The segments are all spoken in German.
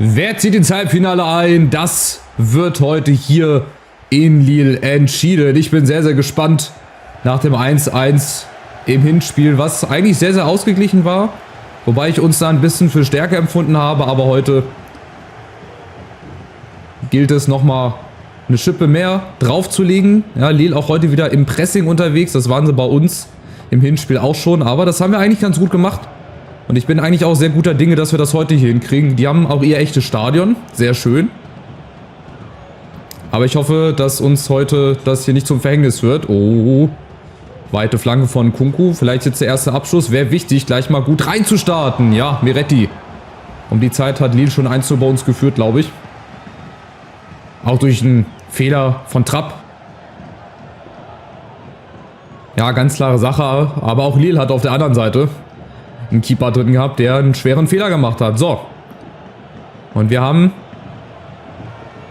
Wer zieht ins Halbfinale ein? Das wird heute hier in Lille entschieden. Ich bin sehr, sehr gespannt nach dem 1:1 im Hinspiel, was eigentlich sehr, sehr ausgeglichen war. Wobei ich uns da ein bisschen für Stärke empfunden habe, aber heute gilt es nochmal eine Schippe mehr draufzulegen. Ja, Lille auch heute wieder im Pressing unterwegs, das waren sie bei uns im Hinspiel auch schon, aber das haben wir eigentlich ganz gut gemacht. Und ich bin eigentlich auch sehr guter Dinge, dass wir das heute hier hinkriegen. Die haben auch ihr echtes Stadion, sehr schön. Aber ich hoffe, dass uns heute das hier nicht zum Verhängnis wird. Oh, weite Flanke von Kunku. Vielleicht jetzt der erste Abschluss. Wäre wichtig, gleich mal gut reinzustarten. Ja, Miretti. Um die Zeit hat Lille schon 1:0 bei uns geführt, glaube ich. Auch durch einen Fehler von Trapp. Ja, ganz klare Sache. Aber auch Lille hat auf der anderen Seite einen Keeper drin gehabt, der einen schweren Fehler gemacht hat. So. Und wir haben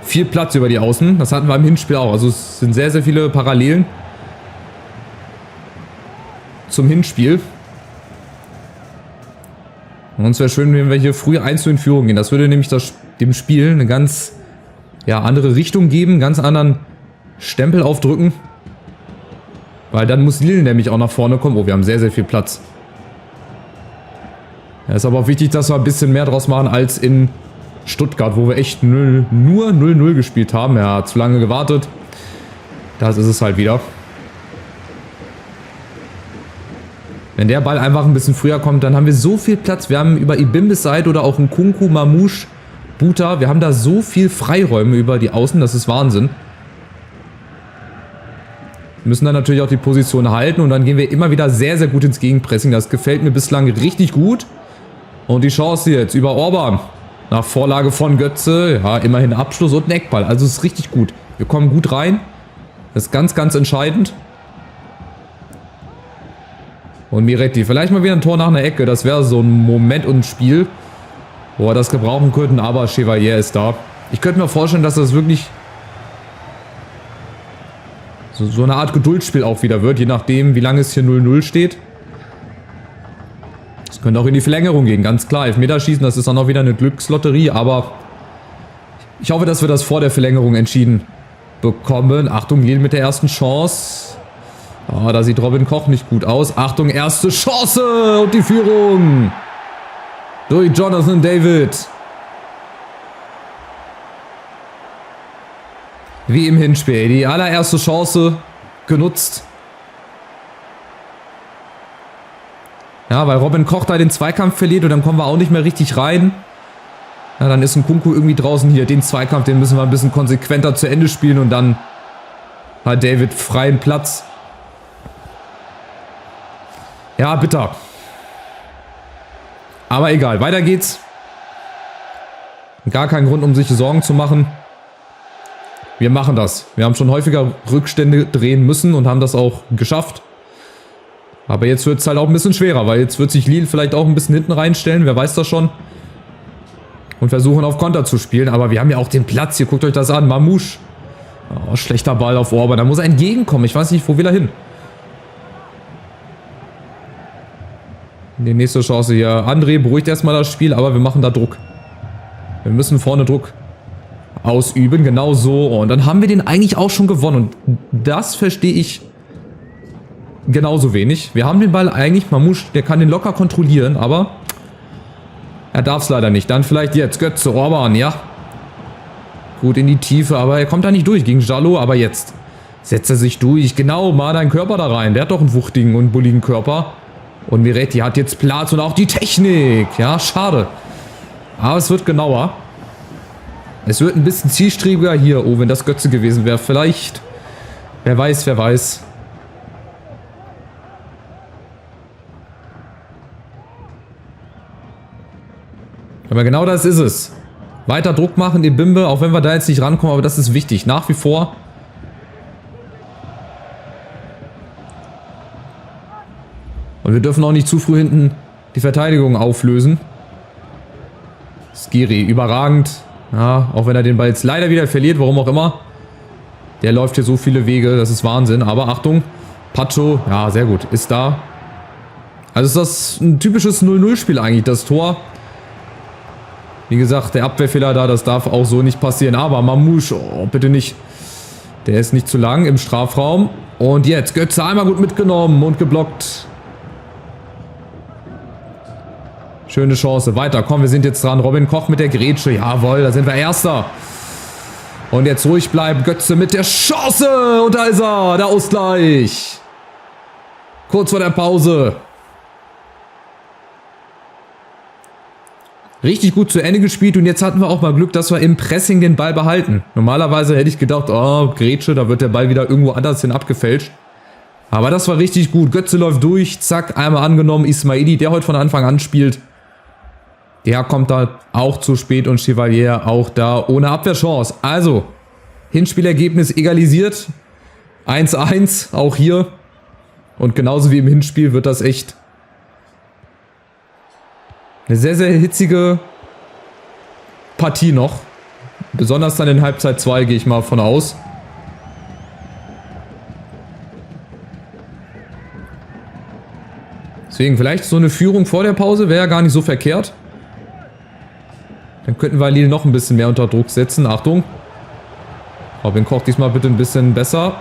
viel Platz über die Außen. Das hatten wir im Hinspiel auch. Also es sind sehr, sehr viele Parallelen zum Hinspiel. Und es wäre schön, wenn wir hier früh 1:0 in Führung gehen. Das würde nämlich dem Spiel eine ganz andere Richtung geben, einen ganz anderen Stempel aufdrücken. Weil dann muss Lille nämlich auch nach vorne kommen. Oh, wir haben sehr, sehr viel Platz. Ja, ist aber auch wichtig, dass wir ein bisschen mehr draus machen als in Stuttgart, wo wir echt nur 0:0 gespielt haben. Ja, zu lange gewartet. Das ist es halt wieder. Wenn der Ball einfach ein bisschen früher kommt, dann haben wir so viel Platz. Wir haben über Ibimbis Seite oder auch ein Kunku, Mamouche, Buta. Wir haben da so viel Freiräume über die Außen, das ist Wahnsinn. Wir müssen dann natürlich auch die Position halten und dann gehen wir immer wieder sehr, sehr gut ins Gegenpressing. Das gefällt mir bislang richtig gut. Und die Chance jetzt über Orban. Nach Vorlage von Götze. Ja, immerhin Abschluss und ein Eckball. Also es ist richtig gut. Wir kommen gut rein. Das ist ganz, ganz entscheidend. Und Miretti. Vielleicht mal wieder ein Tor nach einer Ecke. Das wäre so ein Moment und ein Spiel, wo wir das gebrauchen könnten. Aber Chevalier ist da. Ich könnte mir vorstellen, dass das wirklich so eine Art Geduldsspiel auch wieder wird. Je nachdem, wie lange es hier 0:0 steht. Es könnte auch in die Verlängerung gehen, ganz klar. Elfmeterschießen, das ist dann auch wieder eine Glückslotterie, aber ich hoffe, dass wir das vor der Verlängerung entschieden bekommen. Achtung, Lille mit der ersten Chance. Oh, da sieht Robin Koch nicht gut aus. Achtung, erste Chance und die Führung durch Jonathan David. Wie im Hinspiel, die allererste Chance genutzt. Ja, weil Robin Koch da den Zweikampf verliert und dann kommen wir auch nicht mehr richtig rein. Ja, dann ist ein Kunku irgendwie draußen hier. Den Zweikampf, den müssen wir ein bisschen konsequenter zu Ende spielen und dann hat David freien Platz. Ja, bitter. Aber egal, weiter geht's. Gar kein Grund, um sich Sorgen zu machen. Wir machen das. Wir haben schon häufiger Rückstände drehen müssen und haben das auch geschafft. Aber jetzt wird es halt auch ein bisschen schwerer, weil jetzt wird sich Lille vielleicht auch ein bisschen hinten reinstellen, wer weiß das schon. Und versuchen auf Konter zu spielen, aber wir haben ja auch den Platz hier, guckt euch das an, Mamouche. Oh, schlechter Ball auf Orban, da muss er entgegenkommen, ich weiß nicht, wo will er hin. Die nächste Chance hier, André beruhigt erstmal das Spiel, aber wir machen da Druck. Wir müssen vorne Druck ausüben, genau so. Und dann haben wir den eigentlich auch schon gewonnen und das verstehe ich genauso wenig. Wir haben den Ball eigentlich, Mamouche, der kann den locker kontrollieren, aber er darf es leider nicht. Dann vielleicht jetzt Götze, Orban, ja. Gut in die Tiefe, aber er kommt da nicht durch gegen Jallo, aber jetzt setzt er sich durch. Genau, mal deinen Körper da rein. Der hat doch einen wuchtigen und bulligen Körper. Und Miretti hat jetzt Platz und auch die Technik. Ja, schade. Aber es wird genauer. Es wird ein bisschen zielstrebiger hier. Oh, wenn das Götze gewesen wäre. Vielleicht. Wer weiß, wer weiß. Aber genau das ist es. Weiter Druck machen, die Bimbe, auch wenn wir da jetzt nicht rankommen, aber das ist wichtig. Nach wie vor. Und wir dürfen auch nicht zu früh hinten die Verteidigung auflösen. Skiri, überragend. Ja, auch wenn er den Ball jetzt leider wieder verliert, warum auch immer. Der läuft hier so viele Wege, das ist Wahnsinn. Aber Achtung, Pacho, ja, sehr gut, ist da. Also ist das ein typisches 0:0-Spiel eigentlich. Das Tor Wie gesagt, der Abwehrfehler da, das darf auch so nicht passieren. Aber Mamouche, oh, bitte nicht. Der ist nicht zu lang im Strafraum. Und jetzt Götze einmal gut mitgenommen und geblockt. Schöne Chance. Weiter, komm, wir sind jetzt dran. Robin Koch mit der Grätsche. Jawohl, da sind wir Erster. Und jetzt ruhig bleiben. Götze mit der Chance. Und da ist er, der Ausgleich. Kurz vor der Pause. Richtig gut zu Ende gespielt und jetzt hatten wir auch mal Glück, dass wir im Pressing den Ball behalten. Normalerweise hätte ich gedacht, oh, Grätsche, da wird der Ball wieder irgendwo anders hin abgefälscht. Aber das war richtig gut. Götze läuft durch, zack, einmal angenommen. Ismaili, der heute von Anfang an spielt, der kommt da auch zu spät und Chevalier auch da ohne Abwehrchance. Also, Hinspielergebnis egalisiert. 1:1, auch hier. Und genauso wie im Hinspiel wird das echt eine sehr, sehr hitzige Partie noch. Besonders dann in Halbzeit 2 gehe ich mal von aus. Deswegen vielleicht so eine Führung vor der Pause wäre ja gar nicht so verkehrt. Dann könnten wir Lille noch ein bisschen mehr unter Druck setzen. Achtung. Robin Koch diesmal bitte ein bisschen besser.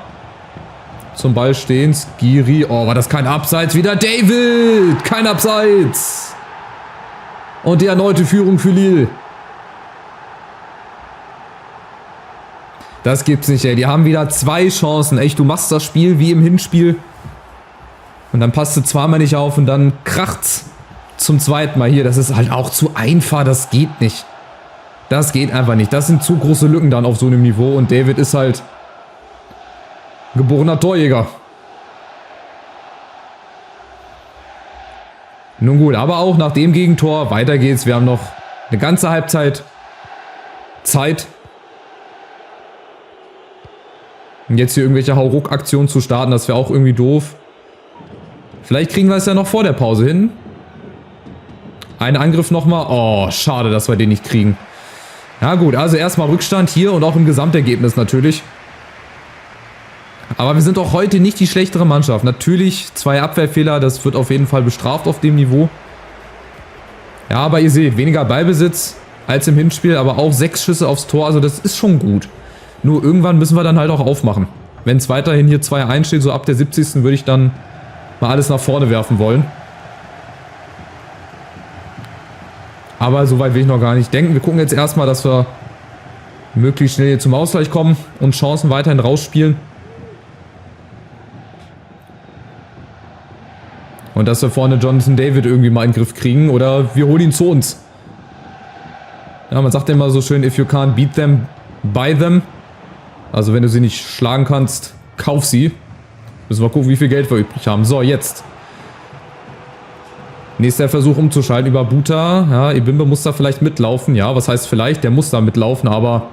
Zum Ball stehen. Skiri. Oh, war das kein Abseits? Wieder David. Kein Abseits. Und die erneute Führung für Lille. Das gibt's nicht, ey. Die haben wieder 2 Chancen. Echt, du machst das Spiel wie im Hinspiel. Und dann passt du zweimal nicht auf und dann kracht's zum zweiten Mal hier. Das ist halt auch zu einfach. Das geht nicht. Das geht einfach nicht. Das sind zu große Lücken dann auf so einem Niveau. Und David ist halt geborener Torjäger. Nun gut, aber auch nach dem Gegentor, weiter geht's. Wir haben noch eine ganze Halbzeit Zeit. Und jetzt hier irgendwelche Hauruck-Aktionen zu starten, das wäre auch irgendwie doof. Vielleicht kriegen wir es ja noch vor der Pause hin. Ein Angriff nochmal. Oh, schade, dass wir den nicht kriegen. Ja gut, also erstmal Rückstand hier und auch im Gesamtergebnis natürlich. Aber wir sind auch heute nicht die schlechtere Mannschaft. Natürlich 2 Abwehrfehler, das wird auf jeden Fall bestraft auf dem Niveau. Ja, aber ihr seht, weniger Ballbesitz als im Hinspiel, aber auch 6 Schüsse aufs Tor, also das ist schon gut. Nur irgendwann müssen wir dann halt auch aufmachen. Wenn es weiterhin hier 2-1 steht, so ab der 70. würde ich dann mal alles nach vorne werfen wollen. Aber so weit will ich noch gar nicht denken. Wir gucken jetzt erstmal, dass wir möglichst schnell hier zum Ausgleich kommen und Chancen weiterhin rausspielen. Und dass wir vorne Jonathan David irgendwie mal in den Griff kriegen. Oder wir holen ihn zu uns. Ja, man sagt ja immer so schön, if you can't beat them, buy them. Also wenn du sie nicht schlagen kannst, kauf sie. Müssen wir gucken, wie viel Geld wir übrig haben. So, jetzt. Nächster Versuch umzuschalten über Buta. Ja, Ebimbe muss da vielleicht mitlaufen. Ja, was heißt vielleicht? Der muss da mitlaufen, aber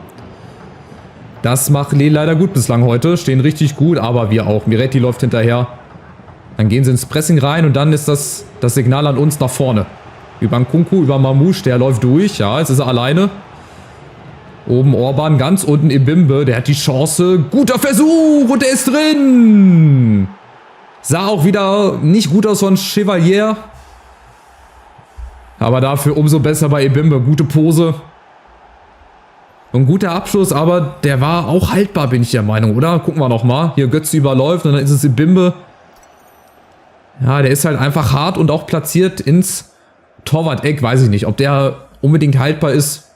das macht Lille leider gut bislang heute. Stehen richtig gut, aber wir auch. Miretti läuft hinterher. Dann gehen sie ins Pressing rein und dann ist das Signal an uns nach vorne. Über Nkunku, über Mamouche, der läuft durch. Ja, jetzt ist er alleine. Oben Orban, ganz unten Ebimbe. Der hat die Chance. Guter Versuch und der ist drin. Sah auch wieder nicht gut aus von Chevalier. Aber dafür umso besser bei Ebimbe. Gute Pose. Und guter Abschluss, aber der war auch haltbar, bin ich der Meinung, oder? Gucken wir nochmal. Hier Götze überläuft und dann ist es Ebimbe. Ja, der ist halt einfach hart und auch platziert ins Torwart-Eck. Weiß ich nicht, ob der unbedingt haltbar ist.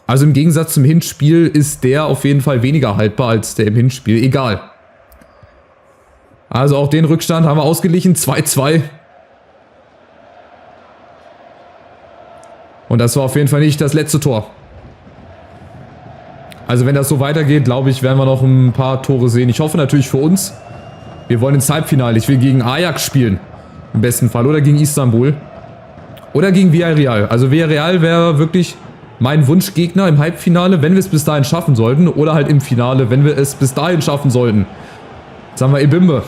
Also im Gegensatz zum Hinspiel ist der auf jeden Fall weniger haltbar als der im Hinspiel. Egal. Also auch den Rückstand haben wir ausgeglichen. 2-2. Und das war auf jeden Fall nicht das letzte Tor. Also wenn das so weitergeht, glaube ich, werden wir noch ein paar Tore sehen. Ich hoffe natürlich für uns. Wir wollen ins Halbfinale. Ich will gegen Ajax spielen. Im besten Fall. Oder gegen Istanbul. Oder gegen Villarreal. Also Villarreal wäre wirklich mein Wunschgegner im Halbfinale, wenn wir es bis dahin schaffen sollten. Oder halt im Finale, wenn wir es bis dahin schaffen sollten. Jetzt haben wir Ebimbe.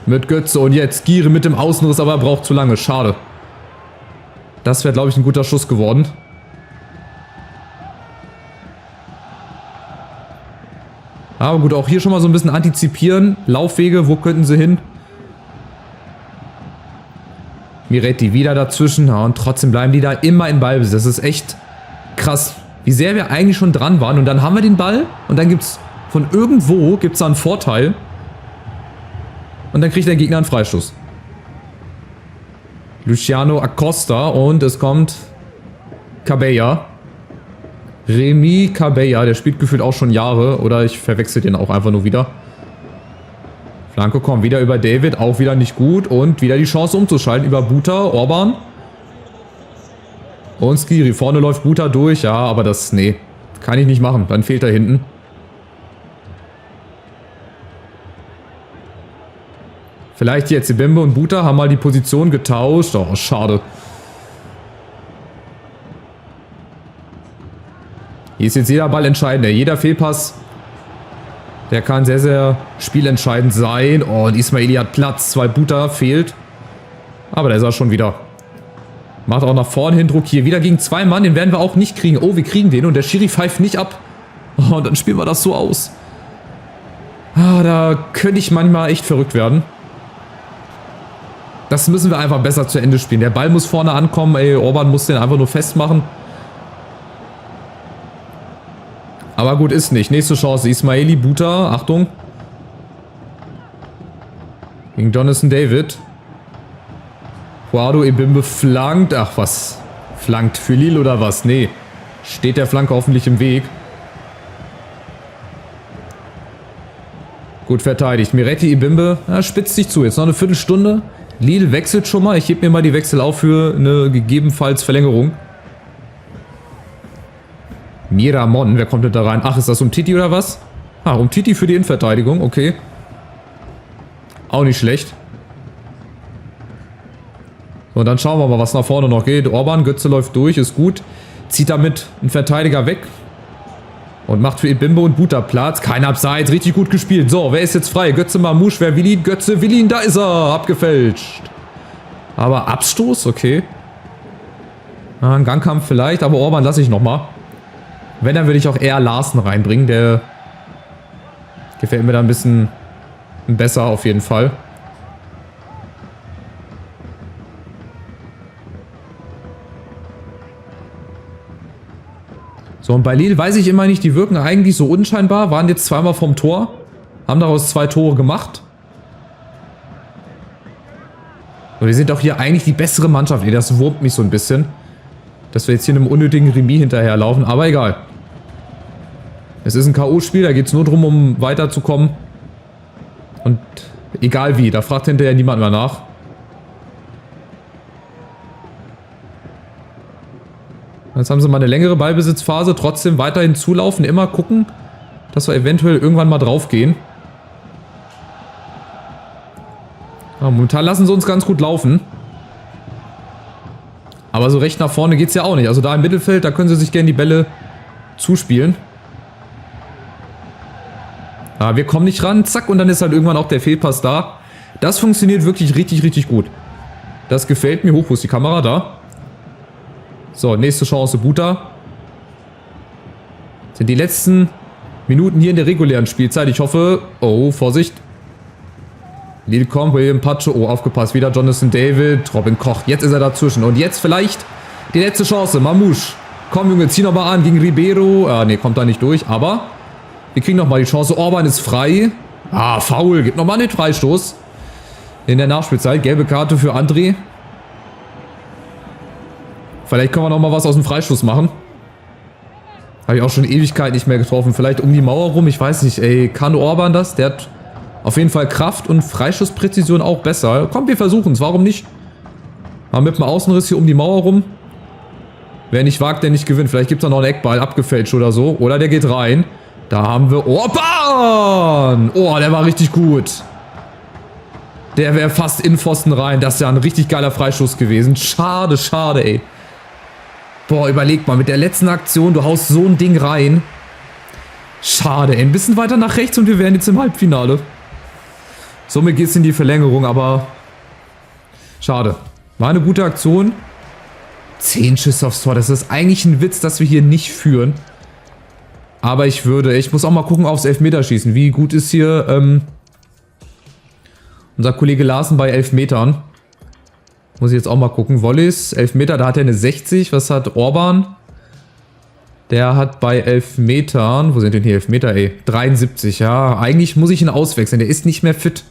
Mit Götze. Und jetzt Giri mit dem Außenriss, aber er braucht zu lange. Schade. Das wäre, glaube ich, ein guter Schuss geworden. Aber gut, auch hier schon mal so ein bisschen antizipieren. Laufwege, wo könnten sie hin? Miretti wieder dazwischen. Ja, und trotzdem bleiben die da immer in Ballbesitz. Das ist echt krass, wie sehr wir eigentlich schon dran waren. Und dann haben wir den Ball und dann gibt's von irgendwo da einen Vorteil. Und dann kriegt der Gegner einen Freistoß. Luciano Acosta und es kommt Cabella. Remy Cabella, der spielt gefühlt auch schon Jahre. Oder ich verwechsel den auch einfach nur wieder. Flanke kommt wieder über David, auch wieder nicht gut. Und wieder die Chance umzuschalten über Buta, Orban. Und Skiri, vorne läuft Buta durch. Ja, aber das, nee, kann ich nicht machen. Dann fehlt er hinten. Vielleicht jetzt Ibimbe und Buta haben mal die Position getauscht. Oh, schade. Hier ist jetzt jeder Ball entscheidend. Jeder Fehlpass, der kann sehr, sehr spielentscheidend sein. Oh, und Ismaili hat Platz, weil Buta fehlt. Aber da ist er schon wieder. Macht auch nach vorne hin Druck hier. Wieder gegen 2 Mann, den werden wir auch nicht kriegen. Oh, wir kriegen den und der Schiri pfeift nicht ab. Oh, und dann spielen wir das so aus. Ah, da könnte ich manchmal echt verrückt werden. Das müssen wir einfach besser zu Ende spielen. Der Ball muss vorne ankommen. Ey, Orban muss den einfach nur festmachen. Aber gut, ist nicht. Nächste Chance. Ismaili, Buta. Achtung. Gegen Jonathan David. Guado, Ibimbe flankt. Ach, was? Flankt für Lille oder was? Nee. Steht der Flanke hoffentlich im Weg. Gut verteidigt. Miretti, Ibimbe. Ja, spitzt sich zu. Jetzt noch eine Viertelstunde. Lille wechselt schon mal. Ich hebe mir mal die Wechsel auf für eine gegebenenfalls Verlängerung. Miramon, wer kommt denn da rein? Ach, ist das Umtiti oder was? Ah, Umtiti für die Innenverteidigung, okay. Auch nicht schlecht. So, und dann schauen wir mal, was nach vorne noch geht. Orban, Götze läuft durch, ist gut. Zieht damit einen Verteidiger weg. Und macht für Ibimbe und Buta Platz. Kein Abseits, richtig gut gespielt. So, wer ist jetzt frei? Götze, Mamouche, wer Willin? Götze, Willin, da ist er. Abgefälscht. Aber Abstoß, okay. Ein Gangkampf vielleicht, aber Orban lasse ich nochmal. Wenn, dann würde ich auch eher Larsen reinbringen. Der gefällt mir da ein bisschen besser auf jeden Fall. So, und bei Lille weiß ich immer nicht, die wirken eigentlich so unscheinbar. Waren jetzt zweimal vom Tor. Haben daraus 2 Tore gemacht. Und wir sind doch hier eigentlich die bessere Mannschaft. Das wurmt mich so ein bisschen. Dass wir jetzt hier einem unnötigen Remis hinterherlaufen. Aber egal. Es ist ein K.O.-Spiel. Da geht es nur darum, um weiterzukommen. Und egal wie. Da fragt hinterher niemand mehr nach. Jetzt haben sie mal eine längere Ballbesitzphase. Trotzdem weiterhin zulaufen. Immer gucken, dass wir eventuell irgendwann mal drauf gehen. Ja, momentan lassen sie uns ganz gut laufen. Aber so recht nach vorne geht es ja auch nicht. Also da im Mittelfeld, da können sie sich gerne die Bälle zuspielen. Aber wir kommen nicht ran. Zack, und dann ist halt irgendwann auch der Fehlpass da. Das funktioniert wirklich richtig, richtig gut. Das gefällt mir. Hoch, wo ist die Kamera? Da. So, nächste Chance, Buta. Sind die letzten Minuten hier in der regulären Spielzeit. Ich hoffe... Oh, Vorsicht. Lille kommt, William Pacho. Oh, aufgepasst. Wieder Jonathan David. Robin Koch. Jetzt ist er dazwischen. Und jetzt vielleicht die letzte Chance. Mamouche. Komm, Junge, zieh noch mal an gegen Ribeiro. Ne, kommt da nicht durch. Aber wir kriegen noch mal die Chance. Orban ist frei. Ah, faul. Gibt noch mal einen Freistoß. In der Nachspielzeit. Gelbe Karte für André. Vielleicht können wir noch mal was aus dem Freistoß machen. Habe ich auch schon Ewigkeit nicht mehr getroffen. Vielleicht um die Mauer rum. Ich weiß nicht. Ey, kann Orban das? Der hat auf jeden Fall Kraft und Freischusspräzision auch besser. Komm, wir versuchen es. Warum nicht? Mal mit dem Außenriss hier um die Mauer rum. Wer nicht wagt, der nicht gewinnt. Vielleicht gibt es da noch einen Eckball, abgefälscht oder so. Oder der geht rein. Da haben wir Orban! Oh, der war richtig gut. Der wäre fast in Pfosten rein. Das ist ja ein richtig geiler Freistoß gewesen. Schade, schade, ey. Boah, überleg mal, mit der letzten Aktion, du haust so ein Ding rein. Schade, ey. Ein bisschen weiter nach rechts und wir wären jetzt im Halbfinale. Somit geht es in die Verlängerung, aber schade. War eine gute Aktion. 10 Schüsse aufs Tor. Das ist eigentlich ein Witz, dass wir hier nicht führen. Aber ich muss auch mal gucken aufs Elfmeterschießen. Wie gut ist hier unser Kollege Larsen bei Elfmetern? Muss ich jetzt auch mal gucken. Volleys, Elfmeter, da hat er eine 60. Was hat Orban? Der hat bei Elfmetern, wo sind denn hier Elfmeter, ey? 73, ja. Eigentlich muss ich ihn auswechseln, der ist nicht mehr fit.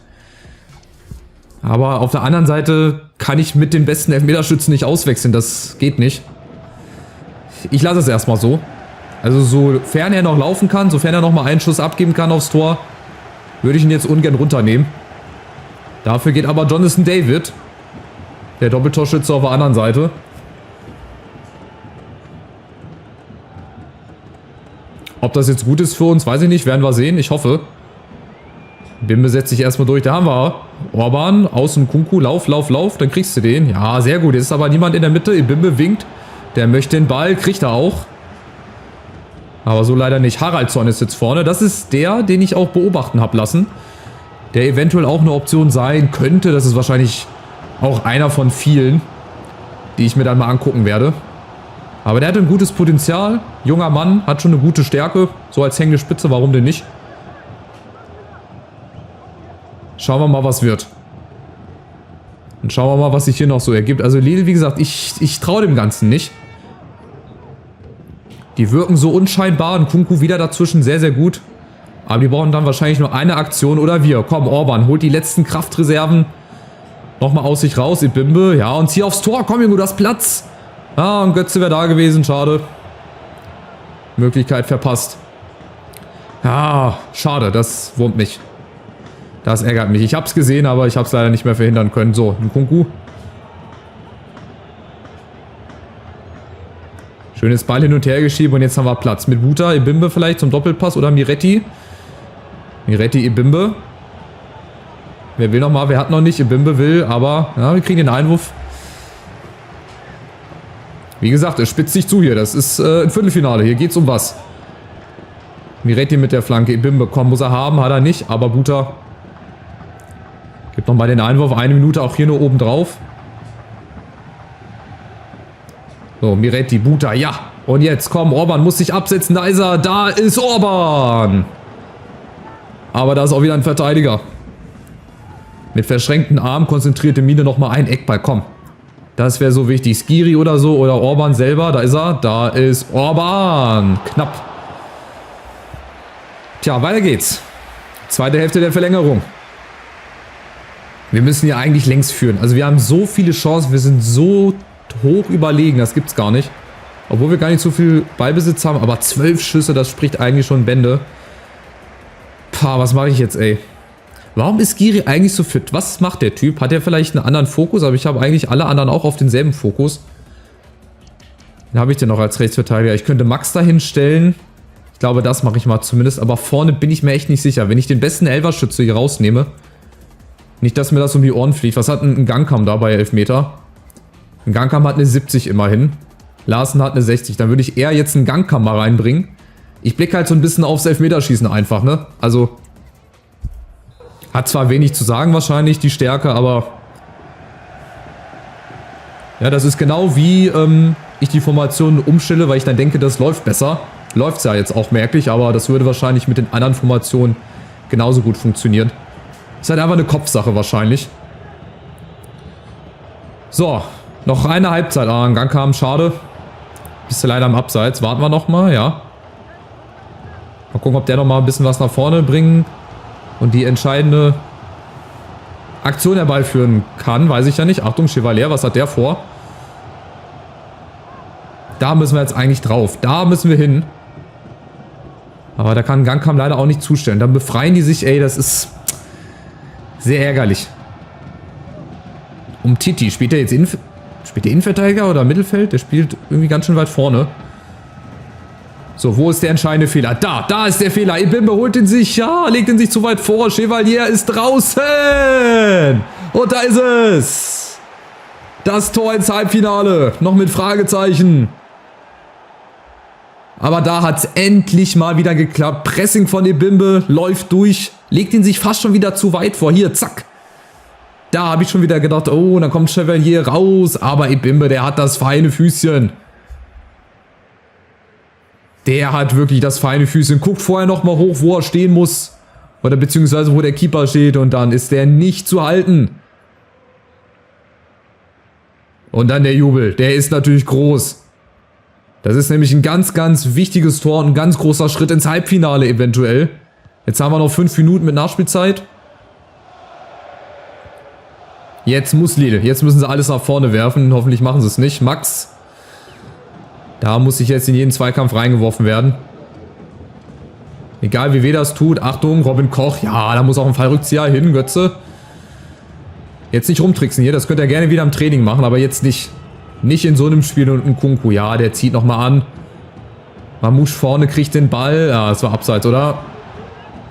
Aber auf der anderen Seite kann ich mit dem besten Elfmeterschützen nicht auswechseln, das geht nicht. Ich lasse es erstmal so. Also sofern er noch laufen kann, sofern er noch mal einen Schuss abgeben kann aufs Tor, würde ich ihn jetzt ungern runternehmen. Dafür geht aber Jonathan David, der Doppeltorschütze auf der anderen Seite. Ob das jetzt gut ist für uns, weiß ich nicht. Werden wir sehen. Ich hoffe. Bimbe setzt sich erstmal durch. Da haben wir Orban, außen Kunku. Lauf, lauf, lauf. Dann kriegst du den. Ja, sehr gut. Jetzt ist aber niemand in der Mitte. Bimbe winkt. Der möchte den Ball. Kriegt er auch. Aber so leider nicht. Haraldsson ist jetzt vorne. Das ist der, den ich auch beobachten habe lassen. Der eventuell auch eine Option sein könnte. Das ist wahrscheinlich auch einer von vielen, die ich mir dann mal angucken werde. Aber der hat ein gutes Potenzial. Junger Mann, hat schon eine gute Stärke. So als hängende Spitze, warum denn nicht? Schauen wir mal, was wird. Und schauen wir mal, was sich hier noch so ergibt. Also Lidl, wie gesagt, ich traue dem Ganzen nicht. Die wirken so unscheinbar. Und Kunku wieder dazwischen, sehr, sehr gut. Aber die brauchen dann wahrscheinlich nur eine Aktion oder wir. Komm, Orban, holt die letzten Kraftreserven nochmal aus sich raus. Ibimbe, ja, und zieh aufs Tor. Komm, Junge, du hast Platz. Ah, und Götze wäre da gewesen, schade. Möglichkeit verpasst. Ja, schade, das wurmt mich. Das ärgert mich. Ich hab's gesehen, aber ich hab's leider nicht mehr verhindern können. So, ein Kunku. Schönes Ball hin und her geschieben und jetzt haben wir Platz. Mit Buta, Ibimbe vielleicht zum Doppelpass oder Miretti. Miretti, Ibimbe. Wer will nochmal? Wer hat noch nicht? Ibimbe will, aber ja, wir kriegen den Einwurf. Wie gesagt, es spitzt sich zu hier. Das ist ein Viertelfinale. Hier geht's um was. Miretti mit der Flanke. Ibimbe, komm, muss er haben. Hat er nicht. Aber Buta gibt nochmal den Einwurf. 1 Minute auch hier nur oben drauf. So, Miretti, Buta, ja. Und jetzt, komm, Orban muss sich absetzen. Da ist er. Da ist Orban. Aber da ist auch wieder ein Verteidiger. Mit verschränkten Armen, konzentrierte Miene nochmal ein Eckball. Komm. Das wäre so wichtig. Skiri oder so oder Orban selber. Da ist er. Da ist Orban. Knapp. Tja, weiter geht's. Zweite Hälfte der Verlängerung. Wir müssen ja eigentlich längst führen. Also wir haben so viele Chancen. Wir sind so hoch überlegen. Das gibt's gar nicht. Obwohl wir gar nicht so viel Ballbesitz haben. Aber 12 Schüsse, das spricht eigentlich schon Bände. Pah, was mache ich jetzt, ey? Warum ist Skiri eigentlich so fit? Was macht der Typ? Hat er vielleicht einen anderen Fokus? Aber ich habe eigentlich alle anderen auch auf denselben Fokus. Wen habe ich denn noch als Rechtsverteidiger? Ich könnte Max dahin stellen. Ich glaube, das mache ich mal zumindest. Aber vorne bin ich mir echt nicht sicher. Wenn ich den besten Elferschütze hier rausnehme. Nicht, dass mir das um die Ohren fliegt. Was hat ein Gangkam da bei Elfmeter? Ein Gangkam hat eine 70 immerhin. Larsen hat eine 60. Dann würde ich eher jetzt einen Gangkam mal reinbringen. Ich blicke halt so ein bisschen aufs Elfmeterschießen einfach, ne? Also... Hat zwar wenig zu sagen wahrscheinlich, die Stärke, aber... Ja, das ist genau wie ich die Formation umstelle, weil ich dann denke, das läuft besser. Läuft's ja jetzt auch merklich, aber das würde wahrscheinlich mit den anderen Formationen genauso gut funktionieren. Ist halt einfach eine Kopfsache wahrscheinlich. So, noch eine Halbzeit. Ah, ein Gang kam, schade. Bist du leider am Abseits. Warten wir nochmal, ja. Mal gucken, ob der nochmal ein bisschen was nach vorne bringen und die entscheidende Aktion herbeiführen kann. Weiß ich ja nicht. Achtung, Chevalier, was hat der vor? Da müssen wir jetzt eigentlich drauf. Da müssen wir hin. Aber da kann Gangkam leider auch nicht zustellen. Dann befreien die sich, ey, das ist sehr ärgerlich. Titi, spielt der jetzt spielt der Innenverteidiger oder Mittelfeld? Der spielt irgendwie ganz schön weit vorne. So, wo ist der entscheidende Fehler? Da ist der Fehler. Ibimbe holt ihn sich. Ja, legt ihn sich zu weit vor. Chevalier ist draußen. Und da ist es. Das Tor ins Halbfinale. Noch mit Fragezeichen. Aber da hat es endlich mal wieder geklappt. Pressing von Ibimbe. Läuft durch. Legt ihn sich fast schon wieder zu weit vor. Hier, zack. Da habe ich schon wieder gedacht, oh, dann kommt Chevalier raus. Aber Ibimbe, der hat das feine Füßchen. Der hat wirklich das feine Füßchen. Guckt vorher nochmal hoch, wo er stehen muss. Oder beziehungsweise wo der Keeper steht. Und dann ist der nicht zu halten. Und dann der Jubel. Der ist natürlich groß. Das ist nämlich ein ganz, ganz wichtiges Tor und ein ganz großer Schritt ins Halbfinale eventuell. Jetzt haben wir noch 5 Minuten mit Nachspielzeit. Jetzt muss Lille. Jetzt müssen sie alles nach vorne werfen. Hoffentlich machen sie es nicht. Max. Da muss sich jetzt in jeden Zweikampf reingeworfen werden. Egal wie wer das tut. Achtung, Robin Koch. Ja, da muss auch ein Fallrückzieher hin, Götze. Jetzt nicht rumtricksen hier. Das könnt ihr gerne wieder im Training machen, aber jetzt nicht. Nicht in so einem Spiel. Und ein Kunku. Ja, der zieht nochmal an. Mamouche vorne kriegt den Ball. Ja, das war Abseits, oder?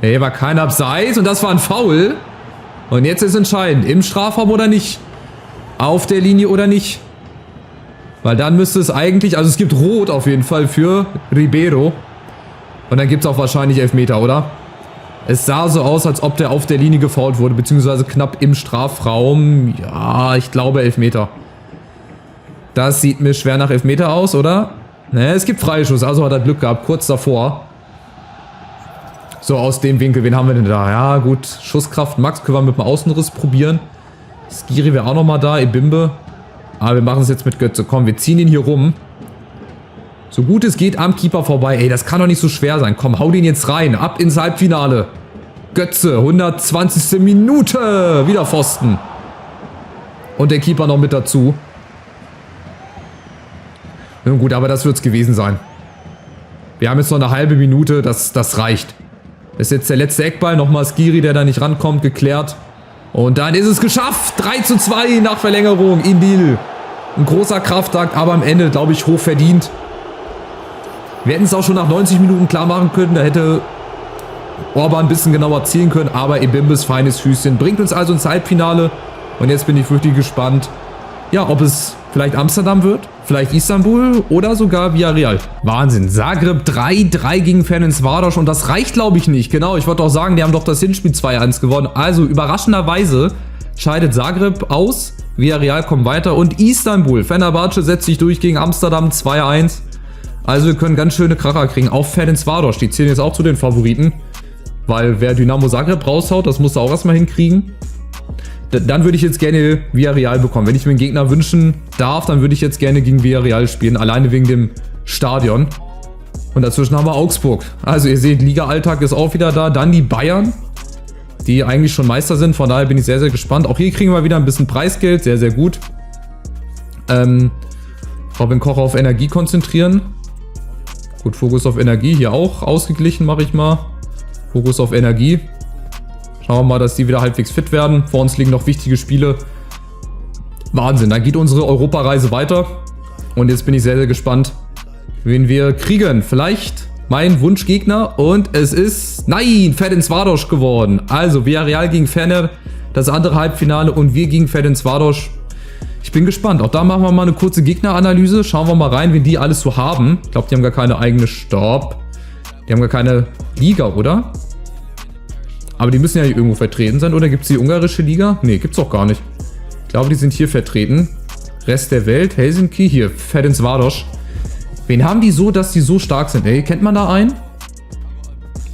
Nee, war kein Abseits. Und das war ein Foul. Und jetzt ist entscheidend. Im Strafraum oder nicht? Auf der Linie oder nicht? Weil dann müsste es eigentlich... Also es gibt Rot auf jeden Fall für Ribeiro. Und dann gibt es auch wahrscheinlich Elfmeter, oder? Es sah so aus, als ob der auf der Linie gefoult wurde. Beziehungsweise knapp im Strafraum. Ja, ich glaube Elfmeter. Das sieht mir schwer nach Elfmeter aus, oder? Ne, es gibt Freischuss. Also hat er Glück gehabt. Kurz davor. So, aus dem Winkel. Wen haben wir denn da? Ja, gut. Schusskraft Max können wir mit dem Außenriss probieren. Skiri wäre auch nochmal da. Ebimbe. Aber wir machen es jetzt mit Götze. Komm, wir ziehen ihn hier rum. So gut es geht am Keeper vorbei. Ey, das kann doch nicht so schwer sein. Komm, hau den jetzt rein. Ab ins Halbfinale. Götze, 120. Minute. Wieder Pfosten. Und der Keeper noch mit dazu. Nun gut, aber das wird es gewesen sein. Wir haben jetzt noch eine halbe Minute. Das reicht. Das ist jetzt der letzte Eckball. Nochmal Skiri, der da nicht rankommt, geklärt. Und dann ist es geschafft. 3:2 nach Verlängerung in Lille. Ein großer Kraftakt, aber am Ende, glaube ich, hoch verdient. Wir hätten es auch schon nach 90 Minuten klar machen können. Da hätte Orban ein bisschen genauer zielen können. Aber Ebimbes feines Füßchen bringt uns also ins Halbfinale. Und jetzt bin ich wirklich gespannt, ja, ob es vielleicht Amsterdam wird, vielleicht Istanbul oder sogar Villarreal. Wahnsinn. Zagreb 3-3 gegen Ferencváros. Und das reicht, glaube ich, nicht. Genau, ich wollte auch sagen, die haben doch das Hinspiel 2-1 gewonnen. Also überraschenderweise scheidet Zagreb aus. Villarreal kommt weiter. Und Istanbul. Fenerbahce setzt sich durch gegen Amsterdam 2-1. Also wir können ganz schöne Kracher kriegen. Auch Ferencváros, die zählen jetzt auch zu den Favoriten. Weil wer Dynamo Zagreb raushaut, das muss er auch erstmal hinkriegen. Dann würde ich jetzt gerne Villarreal bekommen. Wenn ich mir einen Gegner wünschen darf, dann würde ich jetzt gerne gegen Villarreal spielen. Alleine wegen dem Stadion. Und dazwischen haben wir Augsburg. Also ihr seht, Liga-Alltag ist auch wieder da. Dann die Bayern, die eigentlich schon Meister sind. Von daher bin ich sehr, sehr gespannt. Auch hier kriegen wir wieder ein bisschen Preisgeld. Sehr, sehr gut. Robin Koch auf Energie konzentrieren. Gut, Fokus auf Energie. Hier auch ausgeglichen mache ich mal. Fokus auf Energie. Schauen wir mal, dass die wieder halbwegs fit werden. Vor uns liegen noch wichtige Spiele. Wahnsinn, dann geht unsere Europareise weiter. Und jetzt bin ich sehr, sehr gespannt, wen wir kriegen. Vielleicht mein Wunschgegner. Und es ist, nein, Ferencváros geworden. Also Villarreal gegen Fener, das andere Halbfinale. Und wir gegen Ferencváros. Ich bin gespannt. Auch da machen wir mal eine kurze Gegneranalyse. Schauen wir mal rein, wen die alles so haben. Ich glaube, die haben gar keine eigene Stopp. Die haben gar keine Liga, oder? Aber die müssen ja hier irgendwo vertreten sein. Oder gibt es die ungarische Liga? Ne, gibt es auch gar nicht. Ich glaube, die sind hier vertreten. Rest der Welt, Helsinki, hier, Ferencváros. Wen haben die so, dass die so stark sind? Ey, kennt man da einen?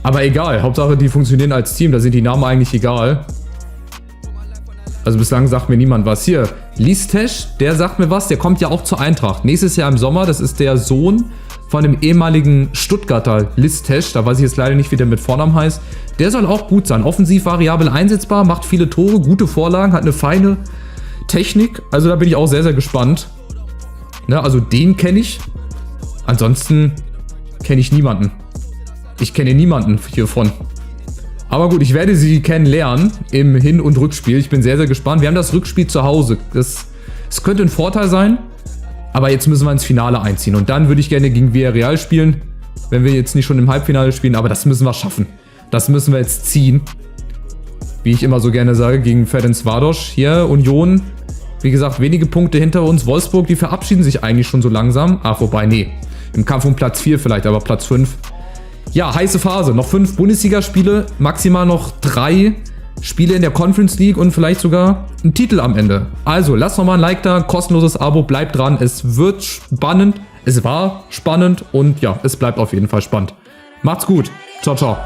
Aber egal, Hauptsache die funktionieren als Team. Da sind die Namen eigentlich egal. Also bislang sagt mir niemand was. Hier, Listesch, der sagt mir was. Der kommt ja auch zur Eintracht. Nächstes Jahr im Sommer, das ist der Sohn von dem ehemaligen Stuttgarter Listesch. Da weiß ich jetzt leider nicht, wie der mit Vornamen heißt. Der soll auch gut sein. Offensiv variabel einsetzbar, macht viele Tore, gute Vorlagen, hat eine feine Technik. Also da bin ich auch sehr, sehr gespannt. Ne, also den kenne ich. Ansonsten kenne ich niemanden. Ich kenne niemanden hiervon. Aber gut, ich werde sie kennenlernen im Hin- und Rückspiel. Ich bin sehr, sehr gespannt. Wir haben das Rückspiel zu Hause. Das könnte ein Vorteil sein. Aber jetzt müssen wir ins Finale einziehen. Und dann würde ich gerne gegen Villarreal spielen. Wenn wir jetzt nicht schon im Halbfinale spielen. Aber das müssen wir schaffen. Das müssen wir jetzt ziehen. Wie ich immer so gerne sage, gegen Ferencváros. Hier, Union. Wie gesagt, wenige Punkte hinter uns. Wolfsburg, die verabschieden sich eigentlich schon so langsam. Ach, wobei, nee. Im Kampf um Platz 4 vielleicht, aber Platz 5. Ja, heiße Phase. Noch 5 Bundesligaspiele. Maximal noch 3 Spiele in der Conference League und vielleicht sogar ein Titel am Ende. Also, lasst nochmal ein Like da. Kostenloses Abo. Bleibt dran. Es wird spannend. Es war spannend und ja, es bleibt auf jeden Fall spannend. Macht's gut. Ciao, ciao.